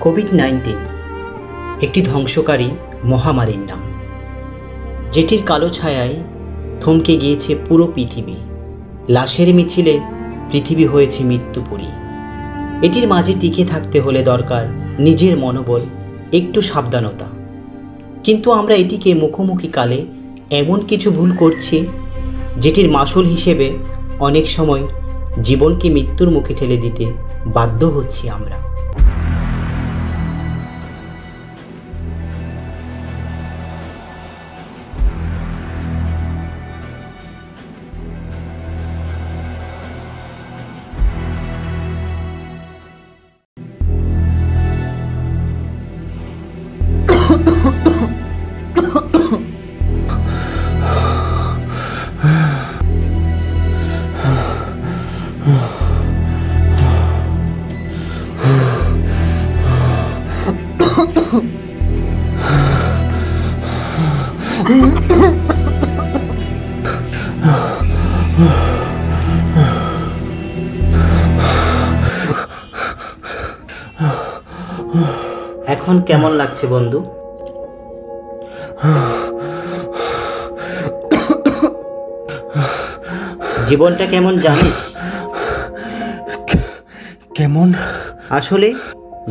COVID-19 একটি ধ্বংসকারী মহামারীর নাম, যেটির কালো ছায়ায় থমকে গিয়েছে পুরো পৃথিবী। লাশের মিছিলে পৃথিবী হয়েছে মৃত্যুপুরী। এটির মাঝে টিকে থাকতে হলে দরকার নিজের মনোবল, একটু সাবধানতা। কিন্তু আমরা এটিকে মুখোমুখি কালে এমন কিছু ভুল করছি, যেটির মাসুল হিসেবে অনেক সময় জীবনকে মৃত্যুর মুখে ঠেলে দিতে বাধ্য হচ্ছি আমরা। এখন কেমন লাগছে বন্ধু? জীবনটা কেমন জানিস? কেমন? আসলে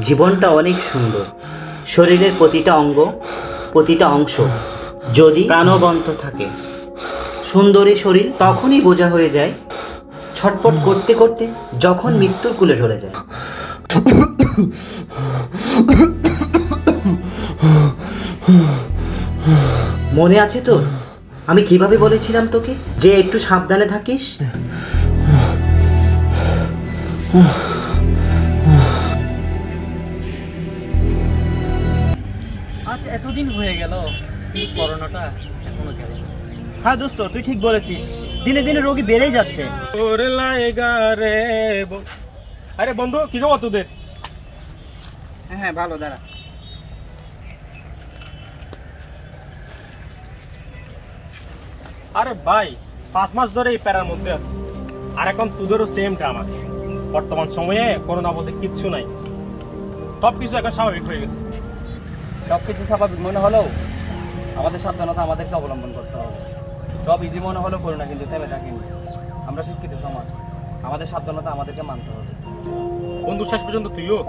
জীবনটা অনেক সুন্দর। শরীরের প্রতিটা অঙ্গ, প্রতিটা অংশ যদি প্রাণবন্ত থাকে, সুন্দরী শরীর তখনই বোঝা হয়ে যায় ছটপট করতে করতে যখন মৃত্যুর কূলে ঢলে যায়। মনে আছে তো আমি কিভাবে বলেছিলাম তোকে যে একটু সাবধানে থাকিস? আজ এতদিন হয়ে গেল, কিন্তু করোনাটা এখনো গেল। হ্যাঁ দোস্ত, তুই ঠিক বলেছিস। দিনে দিনে রোগী বেড়েই যাচ্ছে। আরে বন্ধু, কি খবর তোদের? হ্যাঁ ভালো, দাঁড়া। আরে ভাই, 5 মাস ধরে এই প্যারার মধ্যে আছি, আর এখন তোদেরও সেম ড্রামা। বর্তমান সময়ে করোনা বলতে কিচ্ছু নাই, সবকিছু এখন স্বাভাবিক হয়ে গেছে। সবকিছু স্বাভাবিক মনে হলেও আমাদের সাবধানতা আমাদেরকে অবলম্বন করতে হবে। সব ইজি মনে হলেও করোনা কিন্তু থেমে থাকেনি। আমরা শিক্ষিত সমাজ, আমাদের সাবধানতা আমাদেরকে মানতে হবে। বন্ধু, শেষ পর্যন্ত তুইও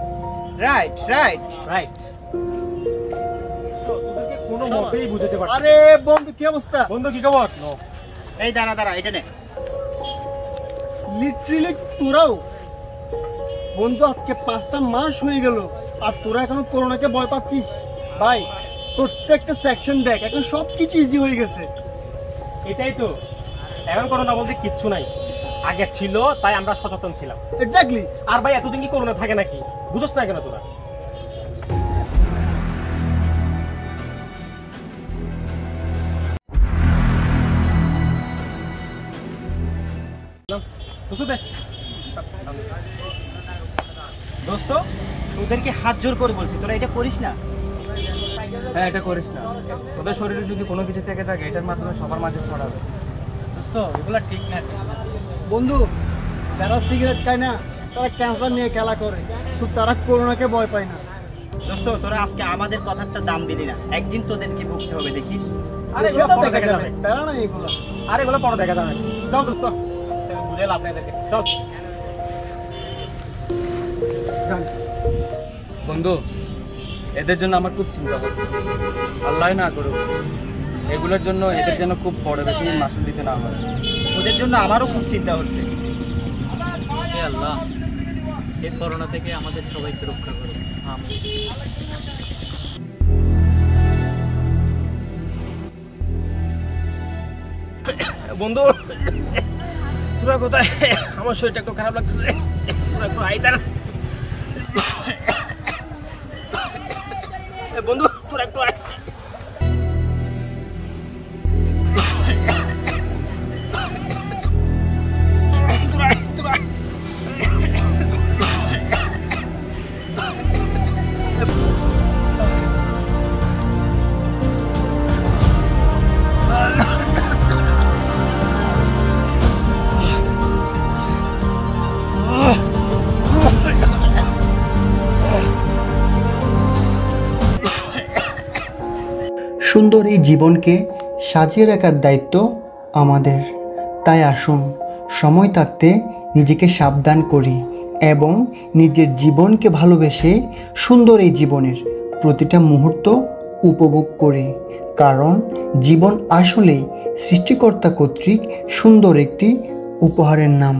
রাইট রাইট রাইট। তোদেরকে কোনো মতেই বুঝাতে পারছি। আরে বন্ধু, কি অবস্থা? বন্ধু কি খবর? এই দাঁড়া দাঁড়া, এটা নে। লিটারালি তোরাও বন্ধু, আজকে 5টা মাস হয়ে গেল আর তোরা এখনো করোনাকে ভয় পাচ্ছিস? ভাই, প্রত্যেকটা সেকশন দেখ, এখন সবকিছু ইজি হয়ে গেছে। এটাই তো, এখন করোনা বলতে কিচ্ছু নাই, আগে ছিল তাই আমরা সচেতন ছিলাম। এক্স্যাক্টলি। আর ভাই, এতদিন কি করোনা থাকে নাকি? বুঝছ না কেন তোরা? দোস্ত, তোদেরকে হাত জোর করে বলছি, তোরা এটা করিস না। হ্যাঁ, এটা করিস না। তোদের শরীরে যদি কোনো কিছু থেকে থাকে, এটার মাধ্যমে সবার মাঝে ছড়াবে। দোস্ত, এগুলো ঠিক না। বন্ধু, যারা সিগারেট খায় না তারা ক্যান্সার নিয়ে খেলা করে, শুধু তারা করোনাকে ভয় পায় না। দোস্ত, তোরা আজকে আমাদের কথাটা দাম দিলি না, একদিন তোদেরকে ভুগতে হবে, দেখিস। আরে এগুলো সেটা পরে দেখা দেখা যাবে, যাবে। প্যারা না এগুলো। আরে এগুলো পরে দেখা যাবে। চল দোস্ত, বুঝে লাভ নাই দেখে। চল বন্ধু, এদের জন্য আমার খুব চিন্তা হচ্ছে। আল্লাহ না করুক এগুলোর জন্য এদের যেন খুব বড় বেশি মাসুল দিতে না হয়। ওদের জন্য আমারও খুব চিন্তা হচ্ছে। হে আল্লাহ, এই করোনা থেকে আমাদের সবাইকে রক্ষা করো। আমিন। বন্ধু, তোরা কোথায়? আমার শরীরটা একটু খারাপ লাগছে। তোরা একটু আইদার। বন্ধু, তোরা একটু আয়। সুন্দর এই জীবনকে সাজিয়ে রাখার দায়িত্ব আমাদের। তাই আসুন সময় থাকতে নিজেকে সাবধান করি এবং নিজের জীবনকে ভালোবেসে সুন্দর এই জীবনের প্রতিটা মুহূর্ত উপভোগ করি, কারণ জীবন আসলেই সৃষ্টিকর্তা কর্তৃক সুন্দর একটি উপহারের নাম।